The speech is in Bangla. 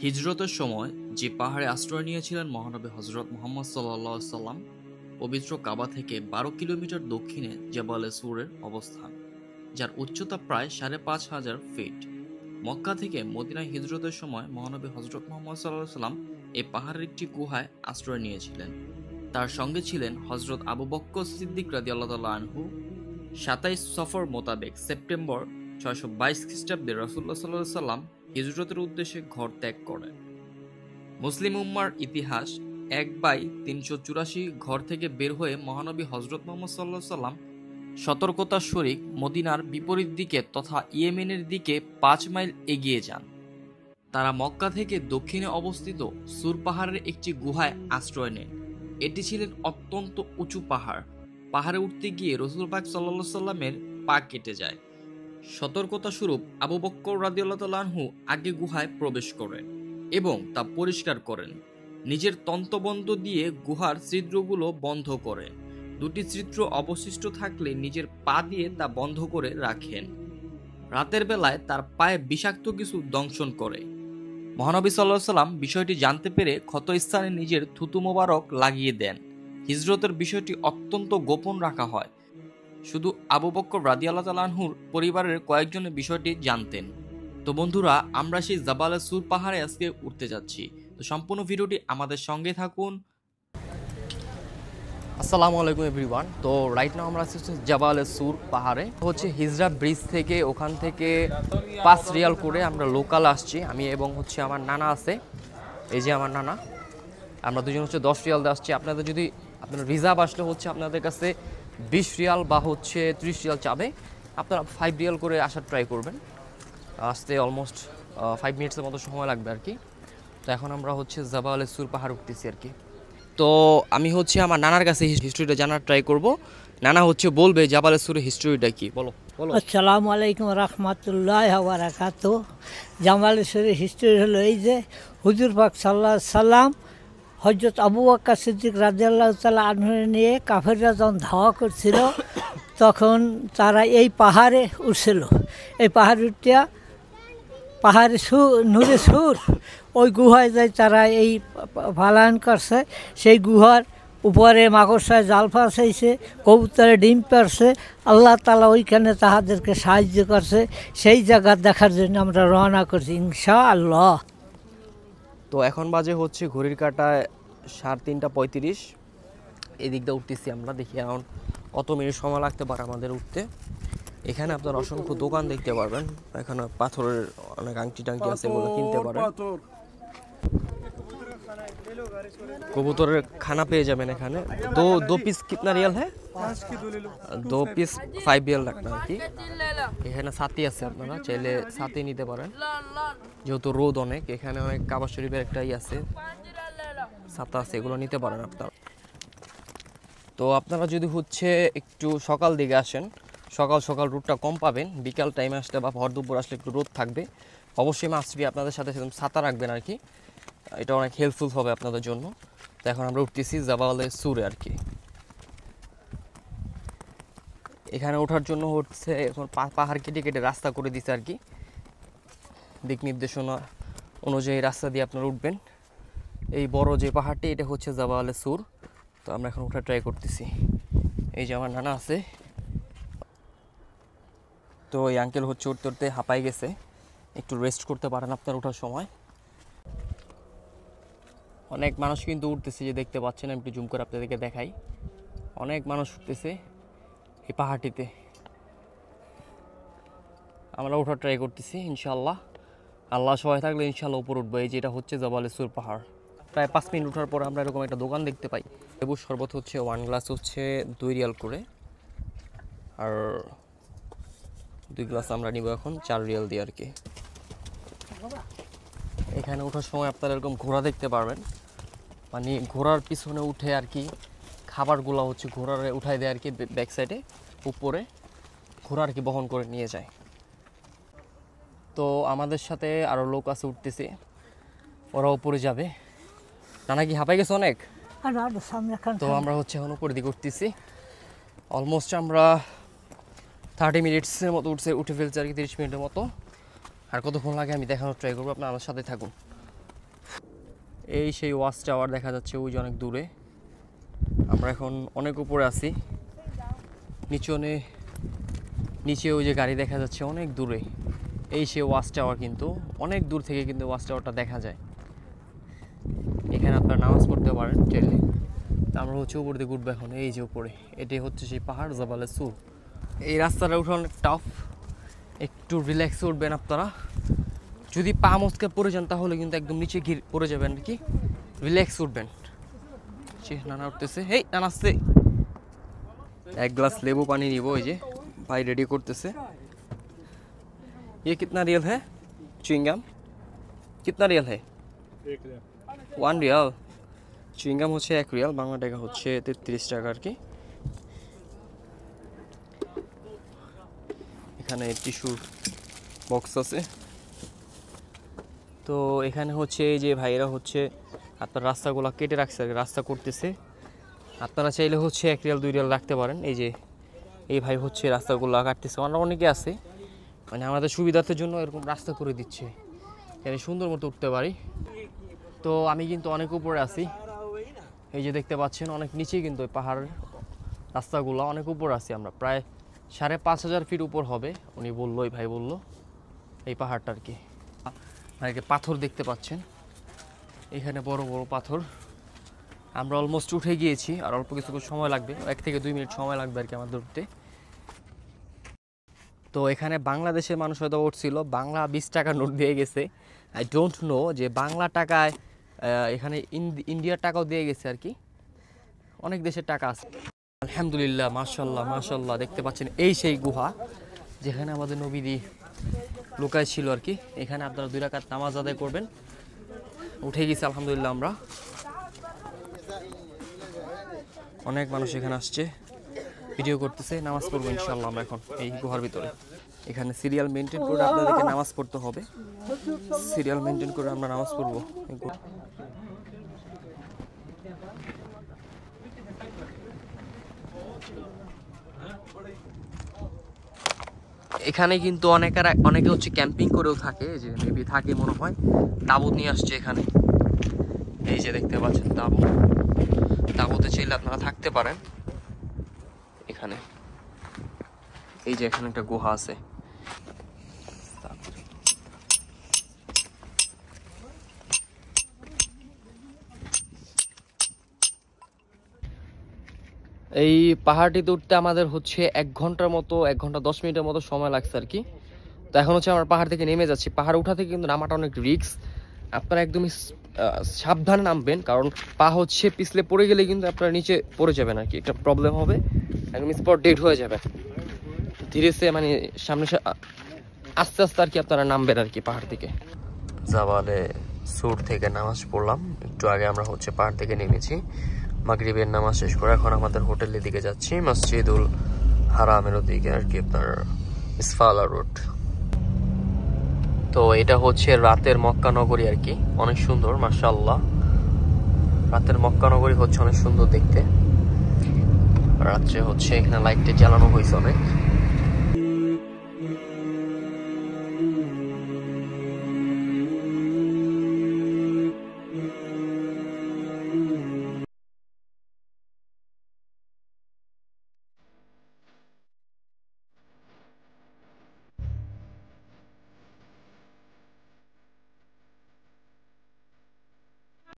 হিজরতের সময় যে পাহাড়ে আশ্রয় নিয়েছিলেন মহানবী হজরত মুহাম্মদ সাল্লাল্লাহু আলাইহি সাল্লাম, পবিত্র কাবা থেকে 12 কিলোমিটার দক্ষিণে জাবালে সুরের অবস্থান, যার উচ্চতা প্রায় ৫,৫০০ ফিট। মক্কা থেকে মদিনায় হিজরতের সময় মহানবী হজরত মুহাম্মদ সাল্লাল্লাহু আলাইহি সাল্লাম এই পাহাড়ের একটি গুহায় আশ্রয় নিয়েছিলেন। তার সঙ্গে ছিলেন হজরত আবু বকর সিদ্দিক রাদিয়াল্লাহু তাআলা আনহু। ২৭ সফর মোতাবেক সেপ্টেম্বর ৬২২ খ্রিস্টাব্দে রাসূলুল্লাহ সাল্লাল্লাহু আলাইহি সাল্লাম হিজরতের উদ্দেশ্যে ঘর ত্যাগ করেন। মুসলিম উম্মার ইতিহাস ১/৩৮৪ ঘর থেকে বের হয়ে মহানবী হজরত মুহাম্মদ সাল্লাল্লাহু আলাইহি সাল্লাম সতর্কতার সহিত মদিনার বিপরীত দিকে তথা ইয়েমেনের দিকে ৫ মাইল এগিয়ে যান। তারা মক্কা থেকে দক্ষিণে অবস্থিত সুর পাহাড়ের একটি গুহায় আশ্রয় নেন। এটি ছিলেন অত্যন্ত উঁচু পাহাড়। পাহাড়ে উঠতে গিয়ে রাসূল পাক সাল্লাল্লাহু আলাইহি সাল্লামের পা কেটে যায়। সতর্কতা স্বরূপ আবু বকর রাদিয়াল্লাহু তাআলা আনহু আগে গুহায় প্রবেশ করেন এবং তা পরিষ্কার করেন। নিজের তন্তবন্ধ দিয়ে গুহার ছিদ্রগুলো বন্ধ করেন। দুটি ছিদ্র অবশিষ্ট থাকলে নিজের পা দিয়ে তা বন্ধ করে রাখেন। রাতের বেলায় তার পায়ে বিষাক্ত কিছু দংশন করে। মহানবী সাল্লাল্লাহু আলাইহি সাল্লাম বিষয়টি জানতে পেরে ক্ষতস্থানে নিজের থুতু মোবারক লাগিয়ে দেন। হিজরতের বিষয়টি অত্যন্ত গোপন রাখা হয়। শুধু আবু বকর রাদিয়াল্লাহু তাআলা আনহুর পরিবারের কয়েকজনের বিষয়টি জানতেন। তো বন্ধুরা, আমরা সেই জাবালে সুর পাহাড়ে আজকে উঠতে যাচ্ছি। তো সম্পূর্ণ ভিডিওটি আমাদের সঙ্গে থাকুন। আসসালামু আলাইকুম এভরিওয়ান। তো রাইট নাও আমরা আছি জাবালে সুর পাহাড়ে। হচ্ছে হিজরা ব্রিজ থেকে, ওখান থেকে ৫ রিয়াল করে আমরা লোকাল আসছি। আমি এবং হচ্ছে আমার নানা আছে, এই যে আমার নানা। আমরা দুজন হচ্ছে ১০ রিয়াল দিয়ে আসছি। আপনাদের যদি আপনার রিজার্ভ আসলে হচ্ছে আপনাদের কাছে ২০ রিয়াল বা হচ্ছে ৩০ রিয়াল চাবে। আপনারা ৫ রিয়াল করে আসার ট্রাই করবেন। আসতে অলমোস্ট 5 মিনিটসের মতো সময় লাগবে আর কি। তো এখন আমরা হচ্ছে জাবালে সুর পাহাড় উঠতেছি আর কি। তো আমি হচ্ছে আমার নানার কাছে হিস্ট্রিটা জানার ট্রাই করব। নানা হচ্ছে বলবে জাবালে সুরের হিস্ট্রিটা কি। বলো বলো। আসসালামু আলাইকুম রাহমাতুল্লাহি ওয়া বারাকাতুহু। জাবালে সুরের হিস্ট্রি হলো এই যে হুজুর পাক সাল্লাল্লাহু আলাইহি সাল্লাম হযরত আবু বকর সিদ্দিক রাদিয়াল্লাহু তাআলা আনহু নিয়ে কাফেররা যখন ধাওয়া করছিল তখন তারা এই পাহাড়ে উঠছিল। এই পাহাড় উঠিয়া পাহাড়ে নূরে সুর ওই গুহায় যায় তারা এই পালায়ন করছে। সেই গুহার উপরে মাকড়সায় জাল ফাঁসাইছে, কবুতরে ডিম পারছে। আল্লাহ তাআলা ওইখানে তাহাদেরকে সাহায্য করছে। সেই জায়গা দেখার জন্য আমরা রওনা করছি ইনশাআল্লাহ। তো এখন বাজে হচ্ছে ঘড়ির কাঁটায় ৩:৩০। এদিক দিয়ে উঠতেছি আমরা। দেখি এখন কত মিনিট সময় লাগতে পারে আমাদের উঠতে। এখানে আপনার অসংখ্য দোকান দেখতে পারবেন। এখানে পাথরের অনেক আংটি টাংটি আছে, এগুলো কিনতে পারেন। কবুতরের খানা পেয়ে যাবেন এখানে। দো পিস কিতনা রিয়াল হ্যাঁ? 2 পিস 5 রিয়াল রাখনা আর কি। এখানে ছাতি আছে, আপনারা চাইলে ছাতি নিতে পারেন। যেহেতু রোদ অনেক, এখানে অনেক কাবা শরীফের একটাই আছে, ছাতা আছে, এগুলো নিতে পারেন আপনারা। তো আপনারা যদি হচ্ছে একটু সকাল দিকে আসেন, সকাল সকাল রোদটা কম পাবেন। বিকাল টাইমে আসলে বা ভর দুপুর আসলে একটু রোদ থাকবে। অবশ্যই মাছটি আপনাদের সাথে ছাতা রাখবেন আর কি। এটা অনেক হেল্পফুল হবে আপনাদের জন্য। তো এখন আমরা উঠতেছি জাবালে সুরে আর কি। এখানে ওঠার জন্য হচ্ছে এখন পাহাড় কেটে কেটে রাস্তা করে দিচ্ছে আর কি। দিক নির্দেশনা অনুযায়ী রাস্তা দিয়ে আপনারা উঠবেন। এই বড় যে পাহাড়টি, এটা হচ্ছে জাবালে সুর। তো আমরা এখন ওঠা ট্রাই করতেছি। এই যে আমার নানা আছে। তো এই আঙ্কেল হচ্ছে উঠতে উঠতে হাঁপাই গেছে, একটু রেস্ট করতে পারেন আপনার ওঠার সময়। অনেক মানুষ কিন্তু উঠতেছে, যে দেখতে পাচ্ছেন। আমি একটু জুম করে আপনাদেরকে দেখাই। অনেক মানুষ উঠতেছে এই পাহাড়টিতে। আমরা ওঠার ট্রাই করতেছি ইনশাআল্লাহ। আল্লাহ সহায় থাকলে ইনশাআল্লাহ উপর উঠবো। এই যে এটা হচ্ছে জাবালে সুর পাহাড়। প্রায় 5 মিনিট ওঠার পর আমরা এরকম একটা দোকান দেখতে পাই। লেবুর শরবত হচ্ছে 1 গ্লাস হচ্ছে 2 রিয়াল করে, আর 2 গ্লাস আমরা নিব এখন 4 রিয়াল দিয়ে আর কি। এখানে ওঠার সময় আপনারা এরকম ঘোড়া দেখতে পারবেন। মানে ঘোড়ার পিছনে উঠে আর কি খাবারগুলো হচ্ছে ঘোড়ারে উঠাই দেয় আর কি। ব্যাক সাইডে উপরে ঘোড়া আর কি বহন করে নিয়ে যায়। তো আমাদের সাথে আরও লোক আছে, উঠতেছে, ওরা উপরে যাবে। নানা কি হাঁপাই গেছে অনেক? তো আমরা হচ্ছে এখন উপরের দিকে উঠতেছি। অলমোস্ট আমরা 30 মিনিটসের মতো উঠে ফেলছি আর কি, 30 মিনিটের মতো। আর কতক্ষণ লাগে আমি দেখানোর ট্রাই করবো, আপনার আমার সাথে থাকুন। এই সেই ওয়াচ টাওয়ার দেখা যাচ্ছে ওই যে অনেক দূরে। আমরা এখন অনেক উপরে আছি, নিচে ওই যে গাড়ি দেখা যাচ্ছে অনেক দূরে। এই সেই ওয়াচ টাওয়ার, কিন্তু অনেক দূর থেকে কিন্তু ওয়াচ টাওয়ারটা দেখা যায়। এখানে আপনারা নামাজ পড়তে পারেন চাইলে। আমরা হচ্ছে উপর দিকে উঠবো এখন। এই যে উপরে, এটাই হচ্ছে সেই পাহাড় জাবালে সুর। এই রাস্তাটা উঠে অনেক টাফ, একটু রিল্যাক্সে উঠবেন আপনারা। যদি পা মচকে পড়ে যান তাহলে কিন্তু একদম নিচে পড়ে যাবেন আর কি, রিল্যাক্স উঠবেন। নানা উঠতেছে, হেই নানা আসছে। এক গ্লাস লেবু পানি নিব, ওই যে ভাই রেডি করতেছে। ये कितना रियल है च्युइंगम? कितना रियल है? 1 रियल। च्युइंगम হচ্ছে 1 রিয়াল, বাংলা টাকা হচ্ছে 33 টাকা আর কি। এখানে টিস্যুর বক্স আছে। তো এখানে হচ্ছে এই যে ভাইরা হচ্ছে আপনার রাস্তাগুলো কেটে রাখছে আর কি, রাস্তা করতেছে। আপনারা চাইলে হচ্ছে 1 রিয়াল 2 রিয়াল রাখতে পারেন। এই যে এই ভাই হচ্ছে রাস্তাগুলো কাটতেছে। আমরা অনেকে আছে মানে আমাদের সুবিধার্থের জন্য এরকম রাস্তা করে দিচ্ছে, এখানে সুন্দর মতো উঠতে পারি। তো আমি কিন্তু অনেক উপরে আছি, এই যে দেখতে পাচ্ছেন অনেক নিচেই কিন্তু ওই পাহাড়ের রাস্তাগুলো, অনেক উপরে আছি আমরা, প্রায় 5,500 ফিট উপর হবে উনি বললো, ওই ভাই বললো এই পাহাড়টা আর কি। পাথর দেখতে পাচ্ছেন এখানে বড় বড় পাথর। আমরা অলমোস্ট উঠে গিয়েছি, আর অল্প কিছু সময় লাগবে, 1 থেকে 2 মিনিট সময় লাগবে আর কি আমাদের উঠতে। তো এখানে বাংলাদেশের মানুষ হয়তো উঠছিল, বাংলা 20 টাকার নোট দিয়ে গেছে। আই ডোন্ট নো যে বাংলা টাকায় এখানে ইন্ডিয়ার টাকাও দিয়ে গেছে আর কি, অনেক দেশের টাকা আছে। আলহামদুলিল্লাহ, মাশাল্লাহ মাশাল্লাহ। দেখতে পাচ্ছেন এই সেই গুহা যেখানে আমাদের নবীজি লুকায় ছিল আর কি। এখানে আপনারা 2 রাকাত নামাজ আদায় করবেন। উঠে গেছি আলহামদুলিল্লাহ আমরা। অনেক মানুষ এখানে আসছে, ভিডিও করতেছে, নামাজ পড়বো ইনশাআল্লাহ আমরা এখন এই গুহার ভিতরে। এখানে সিরিয়াল মেনটেন করে আপনাদেরকে নামাজ পড়তে হবে, সিরিয়াল মেনটেন করে আমরা নামাজ পড়বো। এখানে কিন্তু অনেকে হচ্ছে ক্যাম্পিং করেও থাকে, যে মেবি থাকে মনে হয়, তাঁবুত নিয়ে আসছে এখানে। এই যে দেখতে পাচ্ছেন তাঁবুতে চাইলে আপনারা থাকতে পারেন এখানে। এই যে এখানে একটা গুহা আছে। এই পাহাড়টিতে উঠতে আমাদের হচ্ছে 1 ঘন্টার মতো, 1 ঘন্টা 10 মিনিটের মতো সময় লাগছে আর কি। তো এখন হচ্ছে আমরা পাহাড় থেকে নেমে যাচ্ছি। পাহাড় উঠা থেকে কিন্তু নামাটা অনেক রিস্ক, আপনারা একদমই সাবধানে নামবেন, কারণ পা হচ্ছে পিছলে পড়ে গেলে কিন্তু আপনারা নিচে পড়ে যাবেন আর কি, একটা প্রবলেম হবে, একদম স্পট ডেড হয়ে যাবে। ধীরে সে মানে সামনে আস্তে আস্তে আর কি আপনারা নামবেন আর কি পাহাড় থেকে। জাবালে সুর থেকে নামাজ পড়লাম একটু আগে, আমরা হচ্ছে পাহাড় থেকে নেমেছি, মাগরিবের নামাজ শেষ করে এখন আমাদের হোটেলের দিকে যাচ্ছি, মসজিদুল হারামের দিকে আর কি, আপনার ইসফালা রোড। তো এটা হচ্ছে রাতের মক্কা নগরী আর কি, অনেক সুন্দর মাশাআল্লাহ। রাতের মক্কা নগরী হচ্ছে অনেক সুন্দর দেখতে। রাত্রে হচ্ছে এখানে লাইটটা জ্বালানো হয়েছে অনেক।